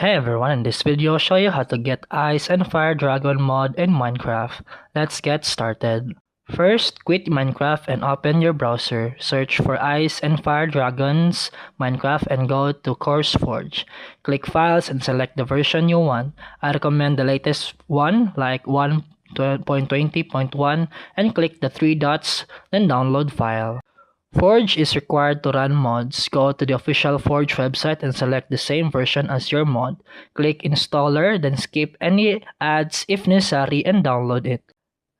Hey everyone, in this video I'll show you how to get Ice and Fire Dragon mod in Minecraft. Let's get started. First, quit Minecraft and open your browser. Search for Ice and Fire Dragons Minecraft and go to CourseForge. Click Files and select the version you want. I recommend the latest one like 1.20.1 and click the three dots, then download file. Forge is required to run mods. Go to the official Forge website and select the same version as your mod. Click installer, then skip any ads if necessary and download it.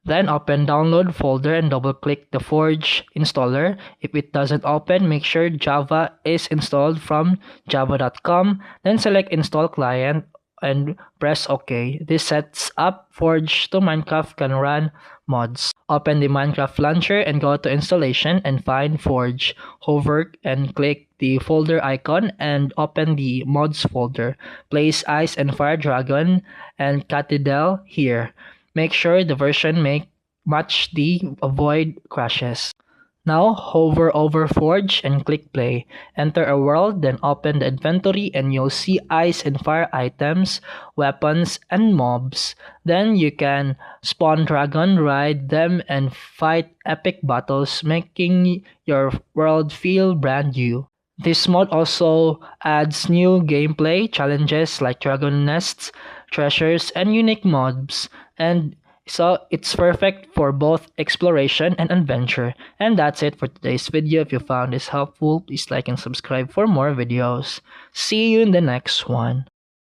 Then open download folder and double click the Forge installer. If it doesn't open, make sure Java is installed from java.com. Then select install client and press OK. This sets up Forge to Minecraft can run mods. Open the Minecraft launcher and go to installation and find Forge. Hover and click the folder icon and open the mods folder. Place Ice and Fire Dragon and Catidel here. Make sure the version match the avoid crashes. Now hover over Forge and click play. Enter a world, then open the inventory and you'll see Ice and Fire items, weapons, and mobs. Then you can spawn dragon, ride them, and fight epic battles, making your world feel brand new. This mod also adds new gameplay challenges like dragon nests, treasures, and unique mobs. And so it's perfect for both exploration and adventure. And that's it for today's video. If you found this helpful, please like and subscribe for more videos. See you in the next one.